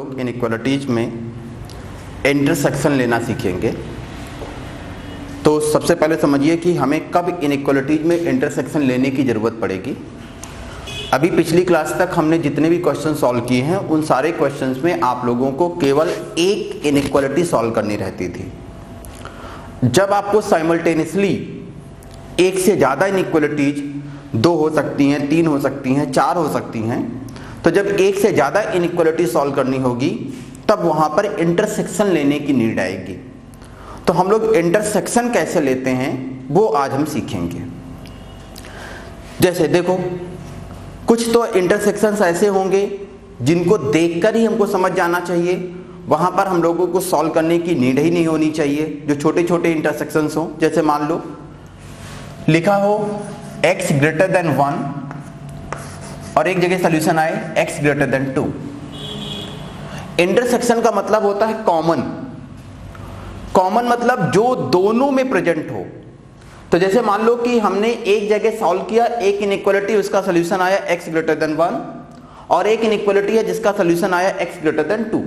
लोग इनइक्वालिटीज में इंटरसेक्शन लेना सीखेंगे। तो सबसे पहले समझिए कि हमें कब इनइक्वालिटीज में इंटरसेक्शन लेने की ज़रूरत पड़ेगी। अभी पिछली क्लास तक हमने जितने भी क्वेश्चन सॉल्व किए हैं उन सारे क्वेश्चंस में आप लोगों को केवल एक इनइक्वालिटी सॉल्व करनी रहती थी। जब आपको साइमल्टेनियसली एक से ज़्यादा इनइक्वालिटीज, 2 हो सकती हैं, 3 हो सकती हैं, 4 हो सकती हैं, तो जब एक से ज़्यादा इनइक्वालिटी सॉल्व करनी होगी तब वहाँ पर इंटरसेक्शन लेने की नीड आएगी। तो हम लोग इंटरसेक्शन कैसे लेते हैं वो आज हम सीखेंगे। जैसे देखो, कुछ तो इंटरसेक्शंस ऐसे होंगे जिनको देखकर ही हमको समझ जाना चाहिए, वहाँ पर हम लोगों को सॉल्व करने की नीड ही नहीं होनी चाहिए। जो छोटे छोटे इंटरसेक्शंस हो, जैसे मान लो लिखा हो x ग्रेटर देन 1 और एक जगह सॉल्यूशन आए x ग्रेटर देन 2। इंटरसेक्शन का मतलब होता है कॉमन। कॉमन मतलब जो दोनों में प्रेजेंट हो। तो जैसे मान लो कि हमने एक जगह सॉल्व किया, एक इनइक्वालिटी, उसका सॉल्यूशन आया x ग्रेटर देन 1 और एक इनइक्वालिटी है जिसका सॉल्यूशन आया x ग्रेटर देन 2।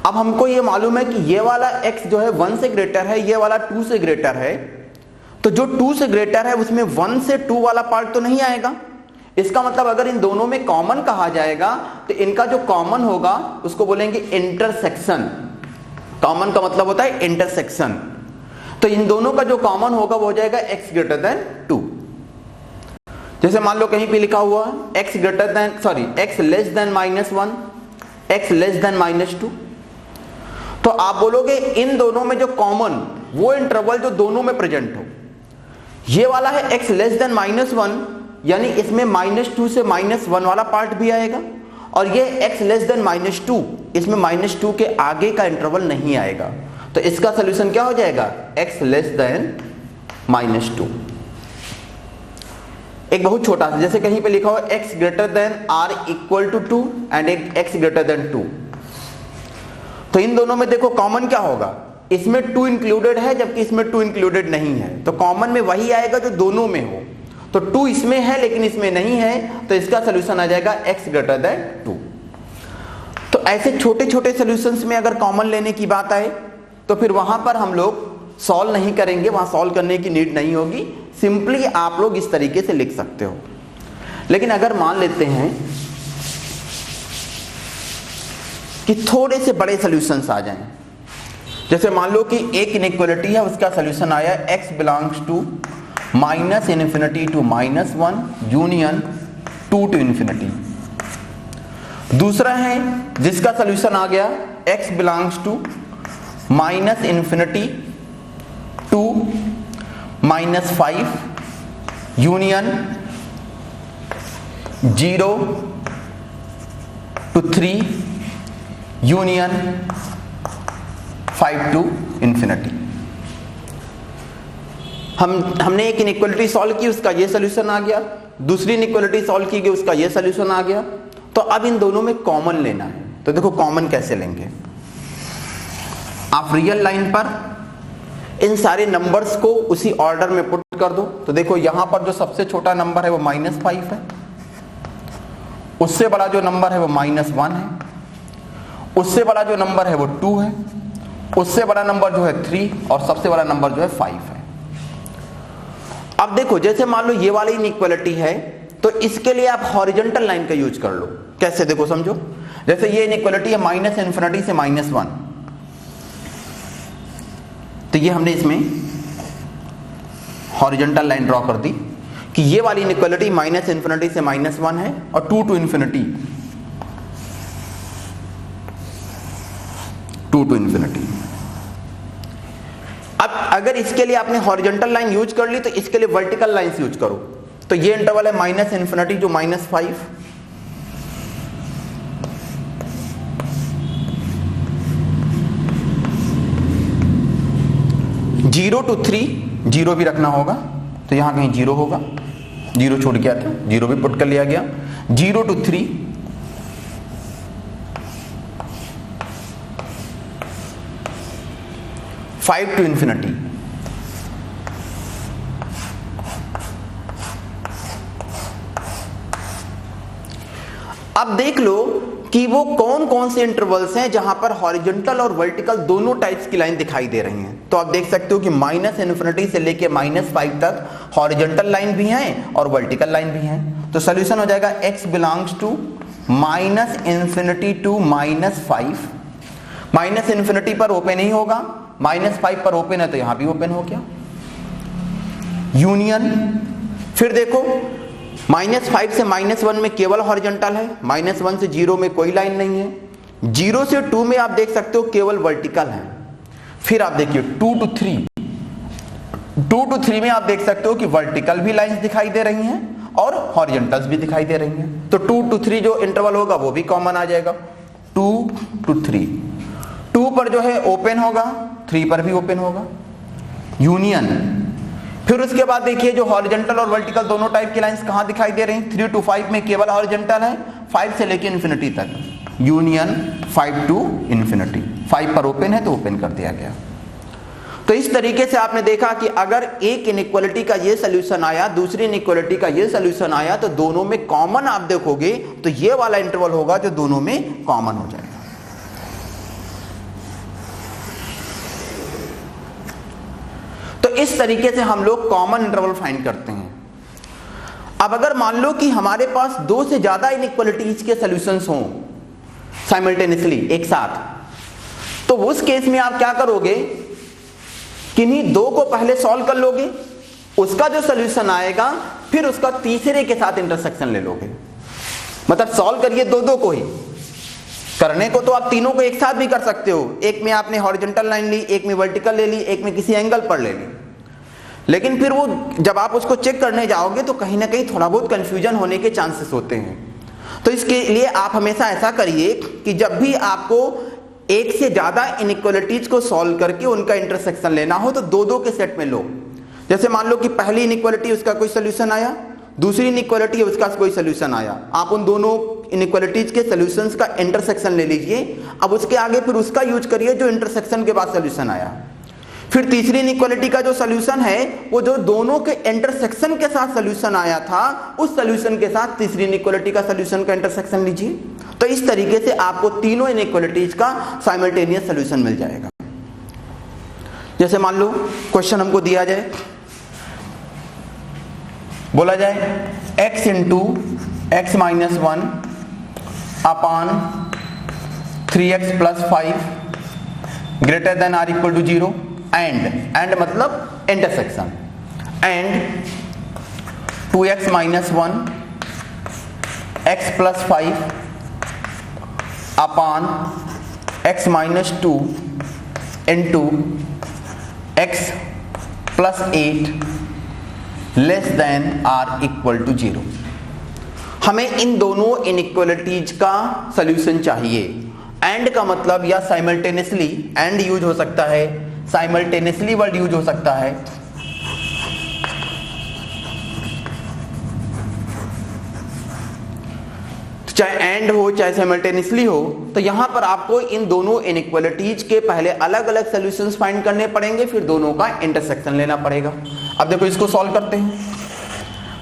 अब हमको ये मालूम है कि ये वाला x जो है 1 से ग्रेटर है, ये वाला 2 से ग्रेटर है। तो जो 2 से ग्रेटर है उसमें 1 से 2 वाला पार्ट तो नहीं आएगा। इसका मतलब अगर इन दोनों में कॉमन कहा जाएगा तो इनका जो कॉमन होगा उसको बोलेंगे इंटरसेक्शन। कॉमन का मतलब होता है इंटरसेक्शन। तो इन दोनों का जो कॉमन होगा वो हो जाएगा x ग्रेटर देन 2। जैसे मान लो कहीं पे लिखा हुआ x less than -1, x less than -2। तो आप बोलोगे इन दोनों में जो कॉमन, वो इंटरवल जो दोनों में प्रेजेंट हो। ये वाला है x लेस देन -1, यानी इसमें -2 से -1 वाला पार्ट भी आएगा, और ये x लेस देन -2, इसमें -2 के आगे का इंटरवल नहीं आएगा। तो इसका सॉल्यूशन क्या हो जाएगा? x less than -2। एक बहुत छोटा सा, जैसे कहीं पे लिखा हो x greater than r equal to 2 and x greater than 2। तो इन दोनों में देखो कॉमन क्या होगा, इसमें 2 इंक्लूडेड है जबकि इसमें 2 इंक्लूडेड नहीं है। तो कॉमन में वही आएगा जो दोनों में हो। तो 2 इसमें है लेकिन इसमें नहीं है, तो इसका सॉल्यूशन आ जाएगा x ग्रेटर देन 2। तो ऐसे छोटे छोटे सॉल्यूशंस में अगर कॉमन लेने की बात आए तो फिर वहां पर हम लोग सॉल्व नहीं करेंगे, वहां सॉल्व करने की नीड नहीं होगी। सिंपली आप लोग इस तरीके से लिख सकते हो। लेकिन अगर मान लेते हैं कि थोड़े से बड़े सॉल्यूशंस आ जाएं, जैसे मान लो कि एक इनइक्वालिटी है, उसका सॉल्यूशन आया x belongs to -∞ to -1 union 2 to infinity. दूसरा है जिसका सॉल्यूशन आ गया x belongs to -∞ to -5 union 0 to 3 union 5 to infinity. हमने एक इनइक्वालिटी सॉल्व की, उसका ये सॉल्यूशन आ गया। दूसरी इनइक्वालिटी सॉल्व की गई, उसका ये सॉल्यूशन आ गया। तो अब इन दोनों में कॉमन लेना है। तो देखो कॉमन कैसे लेंगे। आप रियल लाइन पर इन सारे नंबर्स को उसी ऑर्डर में पुट कर दो। तो देखो यहां पर जो सबसे छोटा नंबर है वो -5 है, उससे बड़ा जो नंबर है वो -1 है, उससे बड़ा जो नंबर है वो 2 है, उससे बड़ा नंबर जो है 3 और सबसे बड़ा नंबर जो है 5 है। अब देखो जैसे मान लो ये वाली इनइक्वालिटी है तो इसके लिए आप हॉरिजॉन्टल लाइन का यूज कर लो। कैसे देखो समझो, जैसे ये इनइक्वालिटी है -∞ से -1, तो ये हमने इसमें हॉरिजॉन्टल लाइन ड्रॉ कर दी कि ये वाली इनइक्वालिटी -∞ से -1 है और 2 टू इन्फिनिटी, 2 टू इन्फिनिटी। अब अगर इसके लिए आपने हॉरिजॉन्टल लाइन यूज कर ली तो इसके लिए वर्टिकल लाइंस यूज करो। तो ये इंटरवल है -∞ टू -5, 0 टू 3, 0 भी रखना होगा तो यहां कहीं 0 होगा, 0 छूट गया था, 0 भी पुट कर लिया गया। 0 टू 3, 5 टू इन्फिनिटी। अब देख लो कि वो कौन कौन से इंटरवल्स हैं जहां पर हॉरिजॉन्टल और वर्टिकल दोनों टाइप्स की लाइन दिखाई दे रही हैं। तो आप देख सकते हो कि -∞ से लेके -5 तक हॉरिजॉन्टल लाइन भी है और वर्टिकल लाइन भी है। तो सॉल्यूशन हो जाएगा x बिलोंग्स टू -∞ टू -5। -∞ पर ओपन ही होगा, -5 पर ओपन है तो यहां भी ओपन हो गया। यूनियन, फिर देखो -5 से -1 में केवल हॉरिजॉन्टल है, -1 से 0 में कोई लाइन नहीं है, 0 से 2 में आप देख सकते हो केवल वर्टिकल है। फिर आप देखिए 2 to 3 में आप देख सकते हो कि वर्टिकल भी लाइंस दिखाई दे रही हैं और हॉरिजॉन्टल्स भी दिखाई दे रही हैं। तो 2 to 3 जो इंटरवल होगा वो भी कॉमन आ जाएगा। 2 to 3, 2 पर जो है ओपन होगा, 3 पर भी ओपन होगा। यूनियन, फिर उसके बाद देखिए जो हॉरिजॉन्टल और वर्टिकल दोनों टाइप की लाइंस कहां दिखाई दे रही हैं। 3 to 5 में केवल हॉरिजॉन्टल है, 5 से लेके इन्फिनिटी तक। यूनियन 5 to इन्फिनिटी, 5 पर ओपन है तो ओपन कर दिया गया। तो इस तरीके से आपने देखा कि अगर एक इनइक्वालिटी का ये सॉल्यूशन आया, दूसरी इनइक्वालिटी का ये सॉल्यूशन आया, तो दोनों में कॉमन आप देखोगे तो ये वाला इंटरवल होगा जो दोनों में कॉमन हो जाएगा। तो इस तरीके से हम लोग कॉमन इंटरवल फाइंड करते हैं। अब अगर मान लो कि हमारे पास दो से ज्यादा इनइक्वालिटीज के सॉल्यूशंस हों साइमल्टेनियसली एक साथ, तो उस केस में आप क्या करोगे, किन्हीं दो को पहले सॉल्व कर लोगे, उसका जो सॉल्यूशन आएगा फिर उसका तीसरे के साथ इंटरसेक्शन ले लोगे। मतलब सॉल्व करिए दो को ही, करने को तो आप तीनों को एक साथ भी कर सकते हो। एक में आपने हॉरिजॉन्टल लाइन ली, एक में वर्टिकल ले ली, एक में किसी एंगल पर ले ली, लेकिन फिर वो जब आप उसको चेक करने जाओगे तो कहीं ना कहीं थोड़ा बहुत कंफ्यूजन होने के चांसेस होते हैं। तो इसके लिए आप हमेशा ऐसा करिए कि जब भी आपको एक से ज्यादा इनइक्वालिटीज को सॉल्व करके उनका इंटरसेक्शन लेना हो तो दो के सेट में लो। जैसे मान लो कि पहली इनइक्वालिटी उसका कोई सोल्यूशन आया, दूसरी इनइक्वालिटी है उसका कोई सोल्यूशन आया, आप उन दोनों इनइक्वालिटीज के सॉल्यूशंस का इंटरसेक्शन ले लीजिए। अब उसके आगे फिर उसका यूज करिए जो इंटरसेक्शन के बाद सॉल्यूशन आया। फिर तीसरी इनइक्वालिटी का जो सॉल्यूशन है वो जो दोनों के इंटरसेक्शन के साथ सॉल्यूशन आया था, उस सॉल्यूशन के साथ तीसरी इनइक्वालिटी का सॉल्यूशन का इंटरसेक्शन लीजिए। तो इस तरीके से आपको तीनों इनइक्वालिटीज का साइमल्टेनियस सॉल्यूशन मिल जाएगा। जैसे मान लो क्वेश्चन हमको दिया जाए, बोला जाए x into x minus 1 upon 3x plus 5 greater than or equal to 0 and मतलब intersection and 2x minus 1 x plus 5 upon x minus 2 into x plus 8 less than or equal to 0। हमें इन दोनों inequalities का solution चाहिए। And का मतलब या simultaneously and use हो सकता है, साइमल्टेनियसली वर्ड यूज हो सकता है। चाहे एंड हो चाहे साइमल्टेनियसली हो, तो यहां पर आपको इन दोनों इनइक्वालिटीज के पहले अलग अलग सॉल्यूशंस फाइंड करने पड़ेंगे, फिर दोनों का इंटरसेक्शन लेना पड़ेगा। अब देखो इसको सॉल्व करते हैं,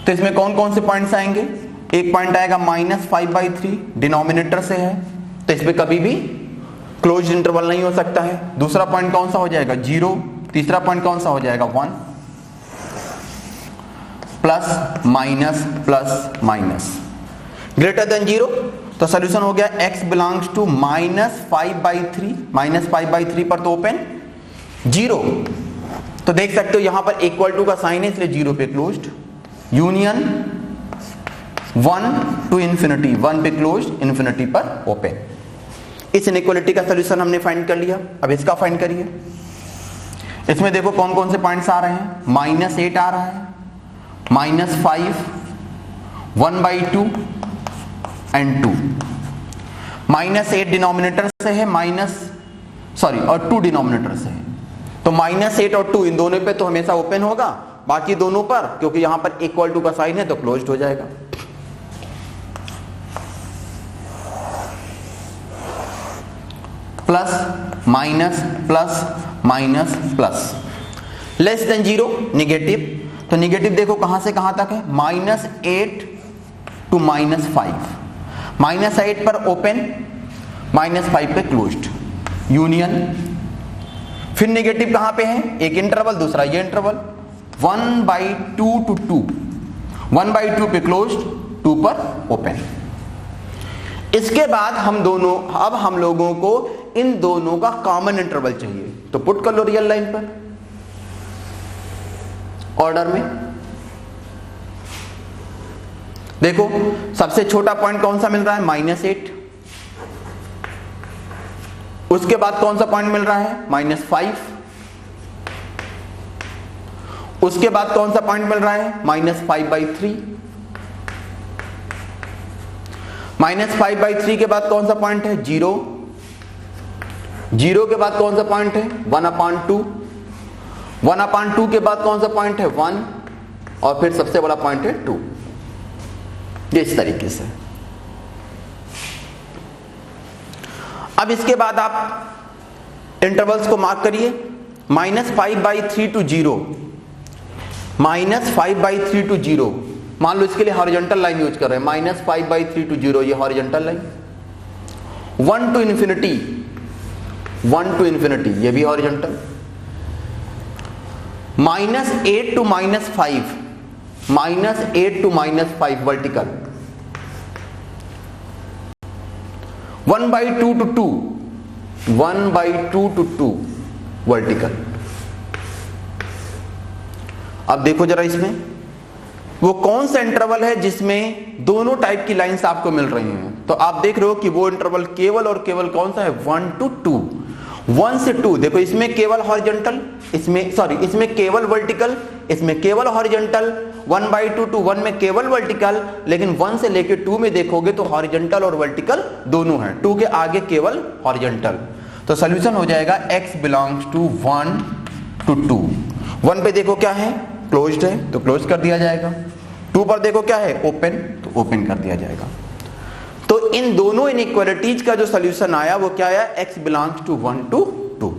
तो इसमें कौन कौन से पॉइंट्स आएंगे। एक पॉइंट आएगा -5/3, डिनोमिनेटर से है तो इसमें कभी भी क्लोज्ड इंटरवल नहीं हो सकता है। दूसरा पॉइंट कौन सा हो जाएगा 0, तीसरा पॉइंट कौन सा हो जाएगा 1, plus minus plus minus greater than 0। तो सॉल्यूशन हो गया x बिलोंग्स टू -5/3, -5/3 पर तो ओपन 0, तो देख सकते हो यहां पर इक्वल टू का साइन है इसलिए 0 पे क्लोज्ड। यूनियन 1 टू इंफिनिटी, 1 पे क्लोज्ड, इंफिनिटी पर ओपन। इस इनइक्वालिटी का सॉल्यूशन हमने फाइंड कर लिया। अब इसका फाइंड करिए। इसमें देखो कौन कौन से पॉइंट्स आ रहे हैं। -8 आ रहा है, -5, 1/2 एंड 2। -8 डिनोमिनेटर से है, और 2 डिनोमिनेटर से है, तो -8 और 2 इन दोनों पे तो हमेशा ओपन होगा, बाकी दोनों पर क्योंकि यहां पर इक्वल टू का साइन है तो क्लोज्ड हो जाएगा। Plus minus plus minus plus less than 0 negative. तो निगेटिव देखो कहां से कहां तक है, -8 टू -5। -8 पर ओपन, -5 पे क्लोज्ड, यूनियन। फिर नेगेटिव कहां पे है, एक इंटरवल दूसरा ये इंटरवल, 1/2 to 2, 1/2 पे क्लोज्ड, 2 पर ओपन। इसके बाद अब हम लोगों को इन दोनों का कॉमन इंटरवल चाहिए, तो पुट कर लो रियल लाइन पर ऑर्डर में। देखो सबसे छोटा पॉइंट कौन सा मिल रहा है, -8। उसके बाद कौन सा पॉइंट मिल रहा है, -5। उसके बाद कौन सा पॉइंट मिल रहा है, -5/3। -5/3 के बाद कौन सा पॉइंट है, 0। 0 के बाद कौन सा पॉइंट है, 1/2। 1/2 के बाद कौन सा पॉइंट है, 1, और फिर सबसे बड़ा पॉइंट है 2। ये इस तरीके से। अब इसके बाद आप इंटरवल्स को मार्क करिए, -5/3 to 0, -5/3 to 0। मान लो इसके लिए हॉरिजॉन्टल लाइन यूज कर रहे हैं, -5/3 to 0, ये horizontal line. 1 to infinity, 1 to infinity, ये भी horizontal. -8 to -5, -8 to -5 vertical. 1/2 to 2, 1/2 to 2 vertical. अब देखो जरा इसमें वो कौन सा इंटरवल है जिसमें दोनों टाइप की लाइंस आपको मिल रही हैं। तो आप देख रहे हो कि वो इंटरवल केवल और केवल कौन सा है, 1 to 2, 1 से 2। देखो इसमें केवल हॉरिजॉन्टल, इसमें केवल वर्टिकल, इसमें केवल हॉरिजॉन्टल। 1/2 to 1 में केवल वर्टिकल, लेकिन 1 से लेके 2 में देखोगे तो हॉरिजॉन्टल और वर्टिकल दोनों हैं, 2 के आगे केवल हॉरिजॉन्टल। तो सॉल्यूशन हो जाएगा x बिलोंग्स टू 1 to 2। 1 पे देखो क्या है, क्लोज्ड है, तो क्लोज कर दिया जाएगा। 2 पर देखो क्या है, ओपन, तो ओपन कर दिया जाएगा। तो इन दोनों इनइक्वालिटीज का जो सॉल्यूशन आया वो क्या आया, x बिलोंग्स टू 1 to 2।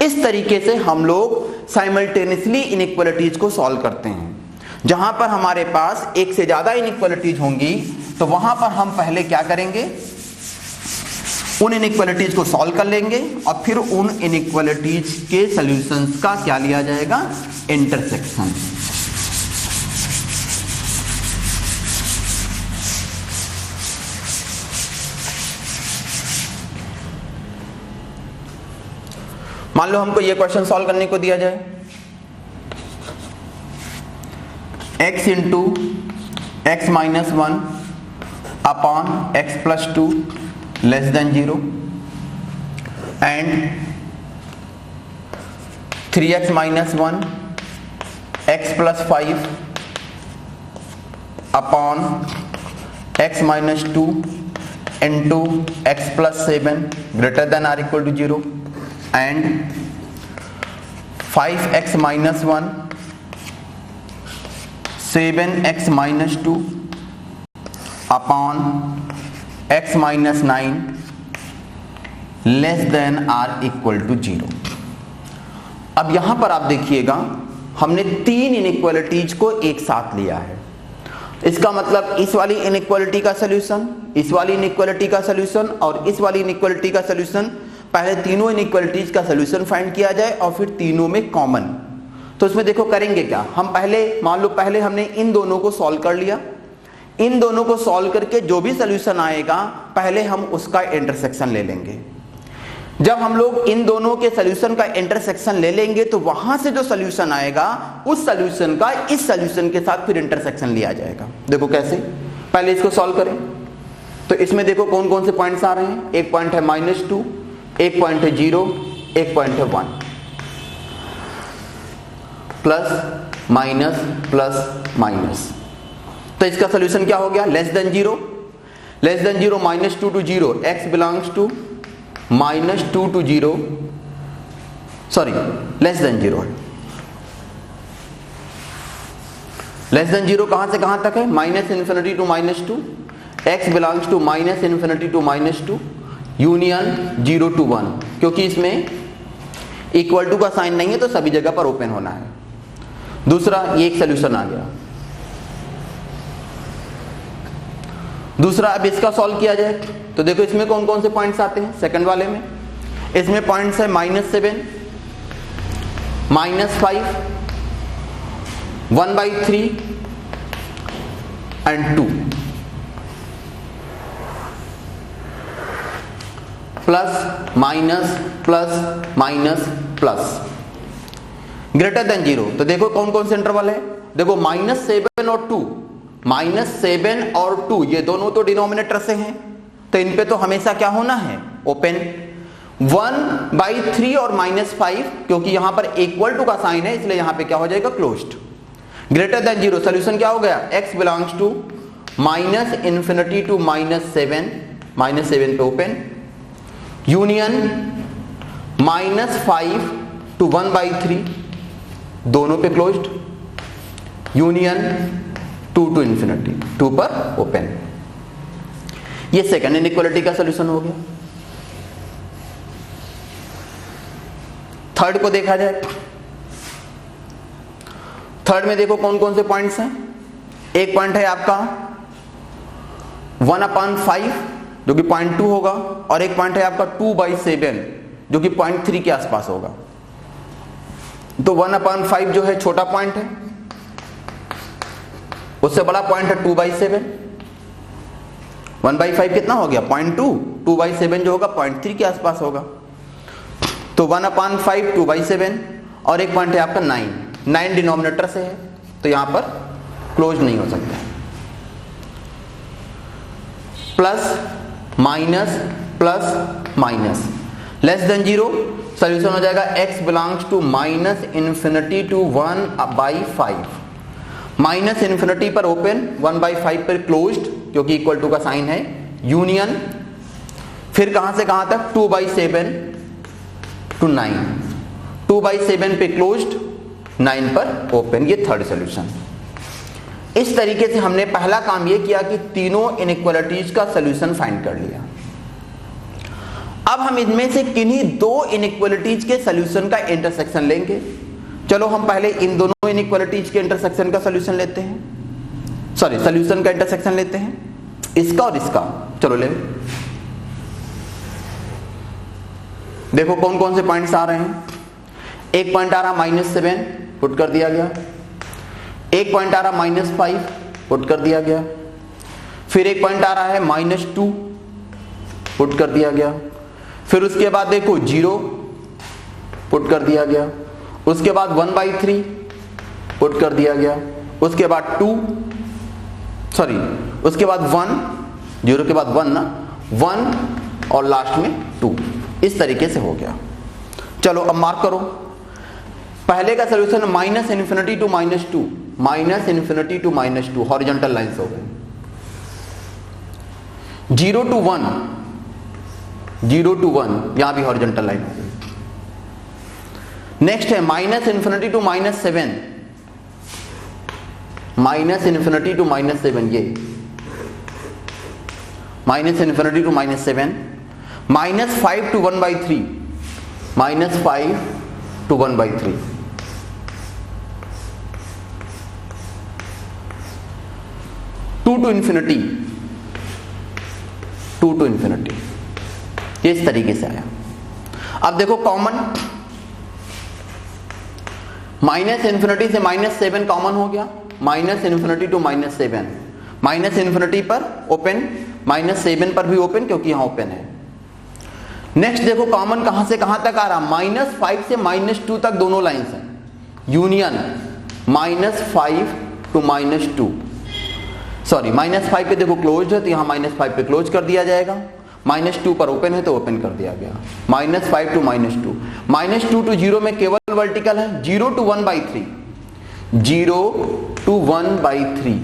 इस तरीके से हम लोग साइमल्टेनियसली इनइक्वालिटीज को सॉल्व करते हैं। जहां पर हमारे पास एक से ज्यादा इनइक्वालिटीज होंगी तो वहां पर हम पहले क्या करेंगे, उन इनइक्वालिटीज को सॉल्व कर लेंगे और फिर उन इनइक्वालिटीज के सॉल्यूशंस का क्या लिया जाएगा, इंटरसेक्शन। मान लो हमको ये क्वेश्चन सॉल्व करने को दिया जाए, x into x - 1 upon x + 2 less than 0 and 3x - 1 x + 5 upon x - 2 into x + 7 greater than or equal to 0 and 5x - 1 7x - 2 upon x - 9 less than or equal to 0। अब यहां पर आप देखिएगा हमने 3 इनइक्वालिटीज को एक साथ लिया है। इसका मतलब इस वाली इनइक्वालिटी का सॉल्यूशन, इस वाली इनइक्वालिटी का सॉल्यूशन और इस वाली इनइक्वालिटी का सॉल्यूशन, पहले तीनों इनइक्वालिटीज का सॉल्यूशन फाइंड किया जाए और फिर तीनों में कॉमन। तो इसमें देखो करेंगे क्या, हम पहले मान लो पहले हमने इन दोनों को सॉल्व कर लिया। इन दोनों को सॉल्व करके जो भी सॉल्यूशन आएगा पहले हम उसका इंटरसेक्शन ले लेंगे। जब हम लोग इन दोनों के सॉल्यूशन का इंटरसेक्शन ले लेंगे तो वहां से जो सॉल्यूशन आएगा उस सॉल्यूशन का इस सॉल्यूशन के साथ फिर इंटरसेक्शन लिया जाएगा। देखो कैसे, पहले इसको सॉल्व करें तो इसमें देखो कौन कौन से पॉइंट्स आ रहे हैं। एक पॉइंट है -2, एक पॉइंट है 0, एक पॉइंट है 1, प्लस माइनस प्लस माइनस। तो इसका सॉल्यूशन क्या हो गया, less than 0, less than 0 -2 to 0, x belongs to -2 to 0, sorry less than 0 है। लेस देन 0 कहां से कहां तक है, -∞ to -2, x belongs to -∞ to -2 union 0 to 1, क्योंकि इसमें इक्वल टू का साइन नहीं है तो सभी जगह पर ओपन होना है। दूसरा, ये एक सोल्यूशन आ गया। दूसरा अब इसका सॉल्व किया जाए तो देखो इसमें कौन कौन से पॉइंट्स आते हैं। सेकंड वाले में इसमें पॉइंट्स है -7, -5, 1/3 and 2, plus minus plus minus plus greater than 0। तो देखो कौन कौन से इंटरवल है। देखो -7 और 2, -7 और 2 ये दोनों तो डिनोमिनेटर से हैं, तो इन पे तो हमेशा क्या होना है, ओपन। 1/3 और -5 क्योंकि यहां पर इक्वल टू का साइन है इसलिए यहां पे क्या हो जाएगा, क्लोज्ड। ग्रेटर देन 0 सोल्यूशन क्या हो गया, x बिलोंग्स टू -∞ टू -7 पे ओपन, यूनियन -5 टू 1/3 दोनों पे क्लोज्ड, यूनियन 2 टू ∞, 2 पर ओपन। ये सेकंड इनइक्वालिटी का सॉल्यूशन हो गया। थर्ड को देखा जाए। थर्ड में देखो कौन कौन से पॉइंट्स हैं। एक पॉइंट है आपका 1/5 जो कि 0.2 होगा, और एक पॉइंट है आपका 2/7 जो कि 0.3 के आसपास होगा। तो 1/5 जो है छोटा पॉइंट है, उससे बड़ा पॉइंट है 2/7। 1/5 कितना हो गया, 0.2, 2/7 जो होगा 0.3 के आसपास होगा। तो 1/5 2/7, और एक पॉइंट है आपका 9 डिनोमिनेटर से है, तो यहां पर क्लोज नहीं हो सकता। Plus minus plus minus less than 0 solution हो जाएगा x बिलोंग्स टू -∞ टू 1/5। -∞ पर ओपन, 1/5 पर क्लोज्ड क्योंकि इक्वल टू का साइन है, यूनियन फिर कहां से कहां तक 2/7 टू 9, 2/7 पे क्लोज्ड, 9 पर ओपन। ये थर्ड सॉल्यूशन। इस तरीके से हमने पहला काम ये किया कि तीनों इनइक्वालिटीज का सॉल्यूशन फाइंड कर लिया। अब हम इनमें से किन्हीं दो इनइक्वालिटीज के सॉल्यूशन का इंटरसेक्शन लेंगे। चलो हम पहले इन दोनों इनइक्वालिटीज के इंटरसेक्शन का सॉल्यूशन लेते हैं, सॉरी सॉल्यूशन का इंटरसेक्शन लेते हैं, इसका और इसका। चलो ले, देखो कौन कौन से पॉइंट्स आ रहे हैं। एक पॉइंट आ रहा -7 पुट कर दिया गया, एक पॉइंट आ रहा -5 पुट कर दिया गया, फिर एक पॉइंट आ रहा है -2 पुट कर दिया गया, फिर उसके बाद देखो 0 पुट कर दिया गया, उसके बाद 1/3 पुट कर दिया गया, उसके बाद 2 सॉरी उसके बाद 1, 0 के बाद 1 ना, 1 और लास्ट में 2। इस तरीके से हो गया। चलो अब मार्क करो। पहले का solution -∞ to -2, -∞ to -2 horizontal lines हो गए। 0 to 1, 0 to 1 यहां भी हॉरिजॉन्टल लाइन हो गई। नेक्स्ट है -∞ टू -7, -∞ टू -7 ये -∞ to -7, -5 to 1/3, -5 to 1/3, two to infinity. ये इस तरीके से आया। अब देखो कॉमन, -∞ से -7 कॉमन हो गया, -∞ टू -7, -∞ पर ओपन, -7 पर भी ओपन क्योंकि यहां ओपन है। नेक्स्ट देखो कॉमन कहां से कहां तक आ रहा, -5 से -2 तक दोनों लाइंस हैं, यूनियन -5 टू -2 सॉरी -5 पे देखो क्लोज है तो यहां -5 पे क्लोज कर दिया जाएगा, -2 पर ओपन है तो ओपन कर दिया गया, -5 टू -2, -2 टू 0 में केवल वर्टिकल है, 0 टू 1/3, 0 टू 1/3,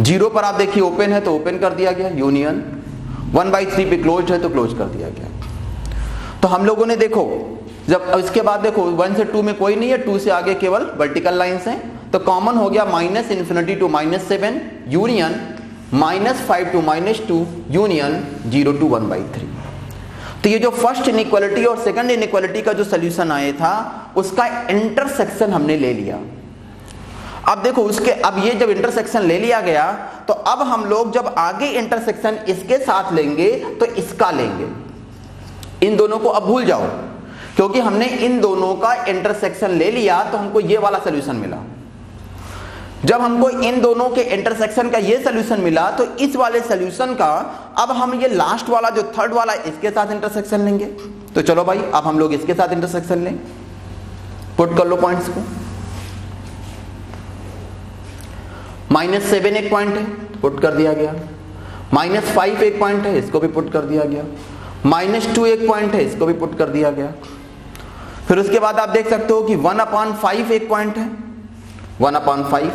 0 पर आप देखिए ओपन है तो ओपन कर दिया गया, यूनियन 1/3 पे क्लोज है तो क्लोज कर दिया गया। तो हम लोगों ने देखो जब इसके बाद देखो 1 से 2 में कोई नहीं है, 2 से आगे केवल वर्टिकल लाइंस हैं, तो कॉमन हो गया -∞ to -7 union -5 to -2 union 0 to 1/3। तो ये जो फर्स्ट इनइक्वालिटी और सेकंड इनइक्वालिटी का जो सॉल्यूशन आया था उसका इंटरसेक्शन हमने ले लिया। अब देखो उसके, अब ये जब इंटरसेक्शन ले लिया गया तो अब हम लोग जब आगे इंटरसेक्शन इसके साथ लेंगे तो इसका लेंगे। इन दोनों को अब भूल जाओ, क्योंकि हमने इन दोनों का इंटरसेक्शन ले लिया तो हमको ये वाला सॉल्यूशन मिला। जब हमको इन दोनों के इंटरसेक्शन का ये सॉल्यूशन मिला तो इस वाले सॉल्यूशन का अब हम ये लास्ट वाला जो थर्ड वाला इसके साथ इंटरसेक्शन लेंगे। तो चलो भाई अब हम लोग इसके साथ इंटरसेक्शन लें, पुट कर लो पॉइंट्स को। -7 एक पॉइंट है, पुट कर दिया गया। -5 एक पॉइंट है, इसको भी पुट कर दिया गया। -2 एक पॉइंट है, इसको भी पुट कर दिया गया। फिर उसके बाद आप देख सकते हो कि 1/5 एक पॉइंट है, 1/5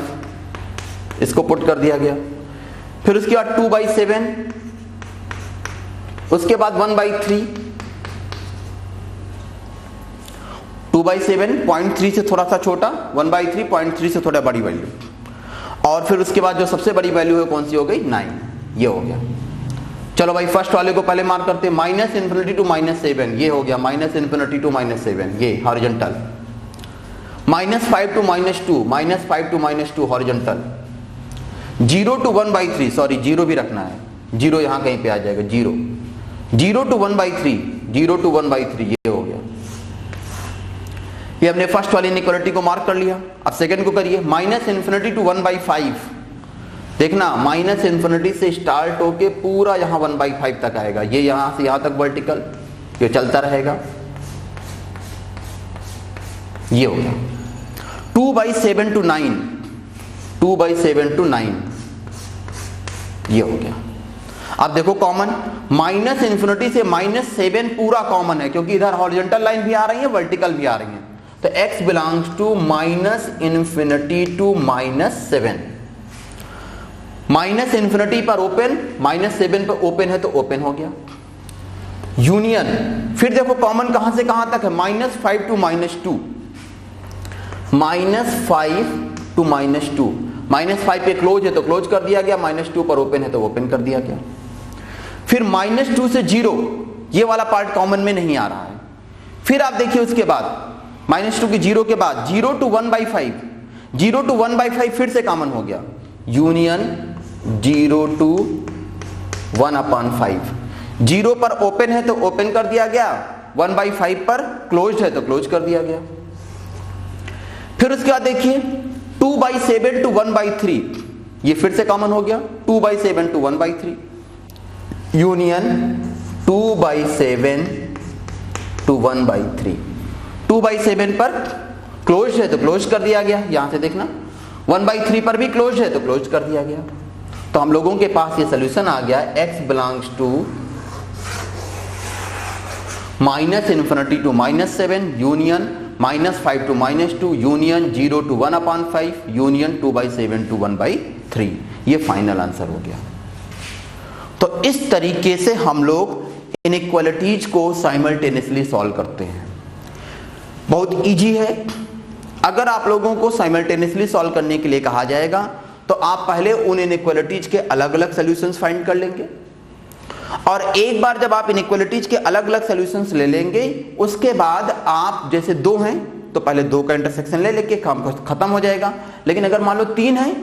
इसको पुट कर दिया गया। फिर उसके बाद 2/7, उसके बाद 1/3, 2/7 0.3 से थोड़ा सा छोटा, 1/3 0.3 से थोड़ा बड़ी वैल्यू, और फिर उसके बाद जो सबसे बड़ी वैल्यू है कौन सी हो गई, 9, ये हो गया। चलो भाई फर्स्ट वाले को पहले मार्क करते हैं, -∞ to -7 ये हो गया, -∞ to -7 ये horizontal, -5 to -2, -5 to -2 horizontal, 0 to 1/3, sorry 0 भी रखना है, 0 यहां कहीं पे आ जाएगा, 0 to 1/3, 0 to 1/3 ये हो गया। ये हमने फर्स्ट वाली इनइक्वालिटी को मार्क कर लिया। अब सेकंड को करिए, -∞ to 1/5, देखना -∞ से स्टार्ट होके पूरा यहां 1/5 तक आएगा, ये यहां से यहां तक वर्टिकल, ये चलता रहेगा, ये हो गया। 2/7 to 9, 2/7 to 9 ये हो गया। अब देखो कॉमन, -∞ से -7 पूरा कॉमन है, क्योंकि इधर हॉरिजॉन्टल लाइन भी आ रही है, वर्टिकल भी आ रही है, तो x बिलोंग्स टू -∞ to -7, -∞ पर ओपन, -7 पर ओपन है तो ओपन हो गया। यूनियन, फिर देखो कॉमन कहां से कहां तक है, -5 to -2, -5 to -2, -5 पे क्लोज है तो क्लोज कर दिया गया, -2 पर ओपन है तो ओपन कर दिया गया। फिर -2 से 0, ये वाला पार्ट कॉमन में नहीं आ रहा है। फिर आप देखिए उसके बाद -2 की 0 के बाद 0 to 1/5, 0 to 1/5 फिर से कॉमन हो गया, यूनियन 0 to 1/5, 0 पर ओपन है तो ओपन कर दिया गया, 1/5 पर क्लोज है तो क्लोज कर दिया गया। फिर उसके बाद देखिए 2/7 to 1/3, ये फिर से कॉमन हो गया, 2/7 to 1/3, यूनियन 2/7 to 1/3, 2/7 पर क्लोज है तो क्लोज कर दिया गया, यहां से देखना 1/3 पर भी क्लोज है तो क्लोज कर दिया गया। तो हम लोगों के पास ये सॉल्यूशन आ गया, x belongs to -∞ to -7 union -5 to -2 union 0 to 1/5 union 2/7 to 1/3, ये फाइनल आंसर हो गया। तो इस तरीके से हम लोग इनइक्वालिटीज को साइमल्टेनियसली सॉल्व करते हैं। बहुत इजी है। अगर आप लोगों को साइमल्टेनियसली सॉल्व करने के लिए कहा जाएगा तो आप पहले उन इनइक्वालिटीज के अलग अलग सॉल्यूशंस फाइंड कर लेंगे, और एक बार जब आप इनइक्वालिटीज के अलग अलग सॉल्यूशंस ले लेंगे उसके बाद आप, जैसे 2 हैं तो पहले 2 का इंटरसेक्शन ले लेके काम खत्म हो जाएगा। लेकिन अगर मान लो 3 है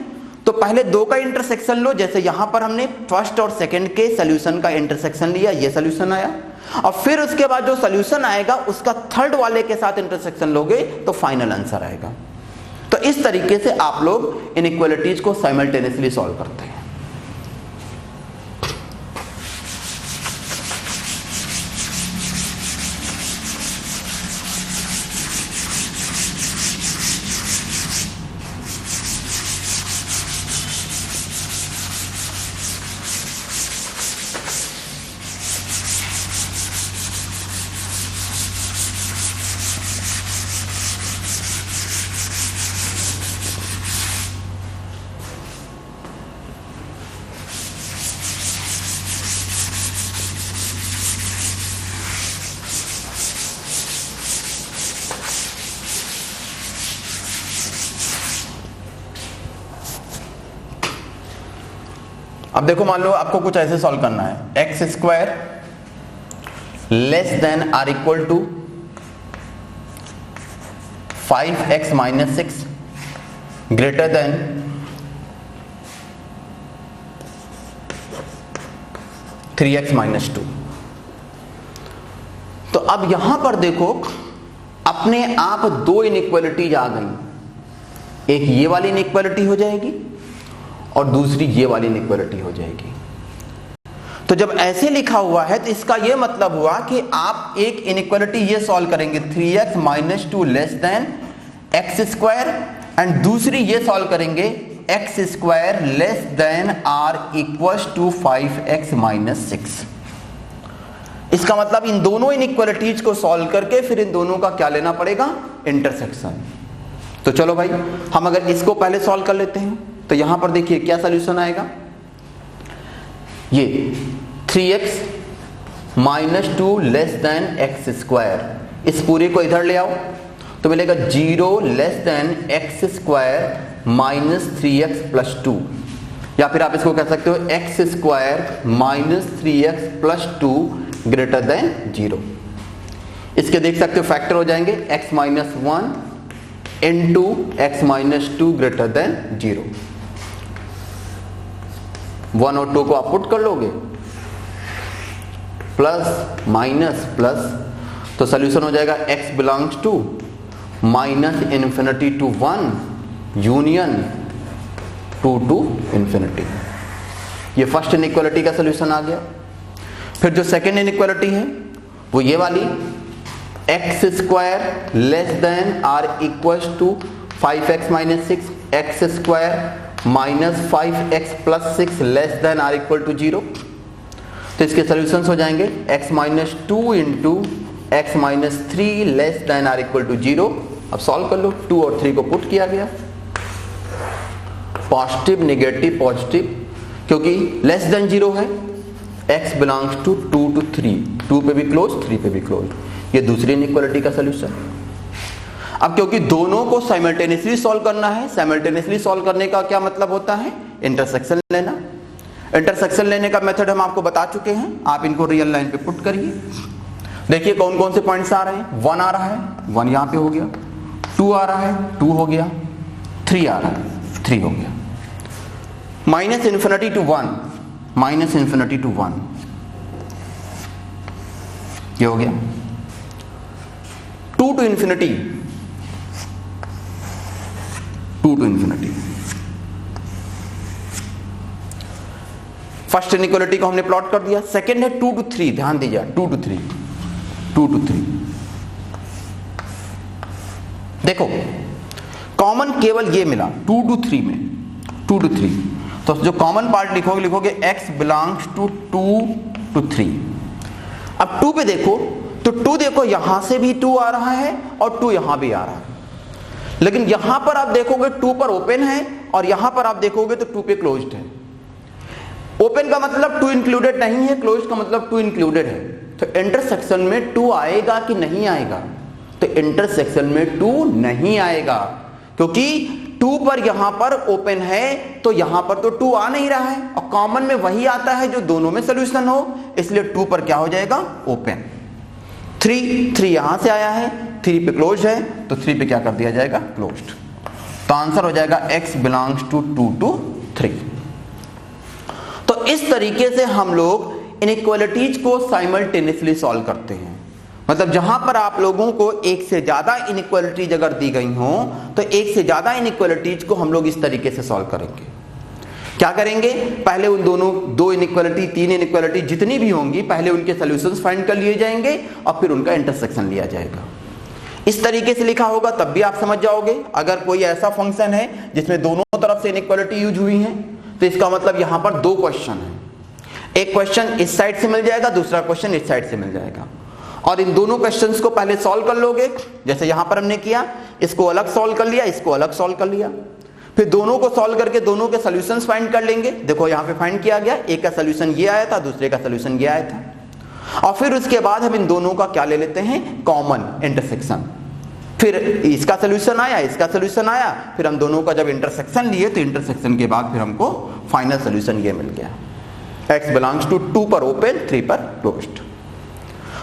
तो पहले 2 का इंटरसेक्शन लो, जैसे यहां पर हमने फर्स्ट और सेकंड के सॉल्यूशन का इंटरसेक्शन लिया, ये सॉल्यूशन आया, और फिर उसके बाद जो सॉल्यूशन आएगा उसका थर्ड वाले के साथ इंटरसेक्शन लोगे तो फाइनल आंसर आएगा। तो इस तरीके से आप लोग इनइक्वालिटीज को साइमल्टेनियसली सॉल्व करते हैं। अब देखो मान लो आपको कुछ ऐसे सॉल्व करना है, x² less than or equal to 5x - 6 greater than three x minus two. तो अब यहां पर देखो अपने आप दो इनइक्वालिटीज आ गई, एक ये वाली इनइक्वालिटी हो जाएगी और दूसरी ये वाली इनइक्वालिटी हो जाएगी। तो जब ऐसे लिखा हुआ है तो इसका यह मतलब हुआ कि आप एक इनइक्वालिटी ये सॉल्व करेंगे 3x minus two less than x square and दूसरी ये सॉल्व करेंगे x square less than or equals to 5x minus 6। इसका मतलब इन दोनों इनइक्वालिटीज को सॉल्व करके फिर इन दोनों का क्या लेना पड़ेगा, इंटरसेक्शन। तो चलो भाई हम अगर इसको पहले सॉल्व कर लेते हैं तो यहां पर देखिए क्या सॉल्यूशन आएगा, ये 3x minus two less than x square, इस पूरे को इधर ले आओ तो मिलेगा 0 less than x square minus 3x plus 2, या फिर आप इसको कह सकते हो x square minus 3x plus 2 greater than 0। इसके देख सकते हो फैक्टर हो जाएंगे x minus 1 into x minus 2 greater than 0। 1 और 2 को आप पुट कर लोगे, प्लस माइनस प्लस, तो सोल्यूशन हो जाएगा x belongs to minus infinity to 1 union 2 to infinity. ये फर्स्ट इनइक्वालिटी का सोल्यूशन आ गया। फिर जो सेकेंड इनइक्वालिटी है वो ये वाली x square less than or equals to 5x minus 6, x square minus 5x plus 6 less than or equal to 0। तो इसके सोल्यूशंस हो जाएंगे x minus 2 into x minus 3 less than or equal to 0। अब solve कर लो, 2 और 3 को put किया गया, पॉजिटिव नेगेटिव पॉजिटिव, क्योंकि लेस देन 0 है, x बिलोंग्स टू 2 टू 3, 2 पे भी क्लोज 3 पे भी क्लोज। ये दूसरी इनइक्वालिटी का सोल्यूशन। अब क्योंकि दोनों को साइमल्टेनियसली सॉल्व करना है, साइमल्टेनियसली सॉल्व करने का क्या मतलब होता है, इंटरसेक्शन लेना। इंटरसेक्शन लेने का मेथड हम आपको बता चुके हैं, आप इनको रियल लाइन पे पुट करिए। देखिए कौन कौन से पॉइंट्स आ रहे हैं, 1 आ रहा है, 1 यहां पे हो गया, 2 आ रहा है, 2 हो गया, 3 आ रहा है, 3 हो गया, minus infinity to 1, minus infinity to 1, ये हो गया, 2 to infinity, 2 to infinity. First inequality को हमने प्लॉट कर दिया। सेकंड है 2 टू 3, ध्यान दीजिए 2 टू 3, 2 टू 3। देखो कॉमन केवल ये मिला 2 टू 3 में, 2 टू 3, तो जो कॉमन पार्ट लिखोगे लिखोगे x बिलोंग्स टू 2 टू 3। अब 2 पे देखो तो 2 देखो यहां से भी 2 आ रहा है और 2 यहां भी आ रहा है, लेकिन यहां पर आप देखोगे 2 पर ओपन है और यहां पर आप देखोगे तो 2 पे क्लोज्ड है। ओपन का मतलब 2 इंक्लूडेड नहीं है, क्लोज्ड का मतलब 2 इंक्लूडेड है। तो इंटरसेक्शन में 2 आएगा कि नहीं आएगा, तो इंटरसेक्शन में 2 नहीं आएगा, क्योंकि 2 पर यहां पर ओपन है तो यहां पर तो 2 आ नहीं रहा है, और कॉमन में वही आता है जो दोनों में सोल्यूशन हो, इसलिए 2 पर क्या हो जाएगा, ओपन। 3 यहां से आया है, 3 पे क्लोज है तो 3 पे क्या कर दिया जाएगा, क्लोज्ड। तो आंसर हो जाएगा x बिलोंग्स टू 2 टू 3। तो इस तरीके से हम लोग इनइक्वालिटीज को साइमल्टेनियसली सॉल्व करते हैं। मतलब जहां पर आप लोगों को एक से ज्यादा इनइक्वालिटीज अगर दी गई हो तो एक से ज्यादा इनइक्वालिटीज को हम लोग इस तरीके से सॉल्व करेंगे। क्या करेंगे, पहले उन दोनों 2 इनइक्वालिटी 3 इनइक्वालिटी जितनी भी होंगी पहले उनके सॉल्यूशंस फाइंड कर लिए जाएंगे और फिर उनका इंटरसेक्शन लिया जाएगा। इस तरीके से लिखा होगा तब भी आप समझ जाओगे। अगर कोई ऐसा फंक्शन है जिसमें दोनों तरफ से इनइक्वालिटी यूज हुई है तो इसका मतलब यहां पर 2 क्वेश्चन है, एक क्वेश्चन इस साइड से मिल जाएगा, दूसरा क्वेश्चन इस साइड से मिल जाएगा, और इन दोनों क्वेश्चंस को पहले सॉल्व कर लोगे। जैसे यहां पर हमने किया, इसको अलग सॉल्व कर लिया, इसको अलग सॉल्व कर लिया, फिर दोनों को सॉल्व करके दोनों के सॉल्यूशंस फाइंड कर लेंगे। देखो यहां पे फाइंड किया गया, एक का सॉल्यूशन ये आया था, दूसरे का सॉल्यूशन ये आया था, और फिर उसके बाद हम इन दोनों का क्या ले लेते हैं, कॉमन इंटरसेक्शन। फिर इसका सॉल्यूशन आया, इसका सॉल्यूशन आया, फिर हम दोनों का जब इंटरसेक्शन लिए तो इंटरसेक्शन के बाद फिर हमको फाइनल सॉल्यूशन ये मिल गया, x बिलोंग्स टू 2 पर ओपन 3 पर क्लोज्ड।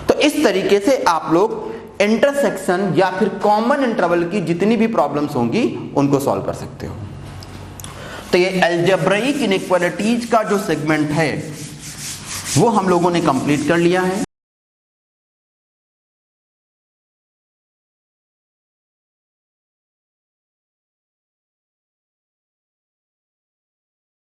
तो इस तरीके से आप लोग इंटरसेक्शन या फिर कॉमन इंटरवल की जितनी भी प्रॉब्लम्स होंगी उनको सॉल्व कर सकते हो। तो ये अलजेब्रिक इनइक्वालिटीज का जो सेगमेंट है वो हम लोगों ने कंप्लीट कर लिया है।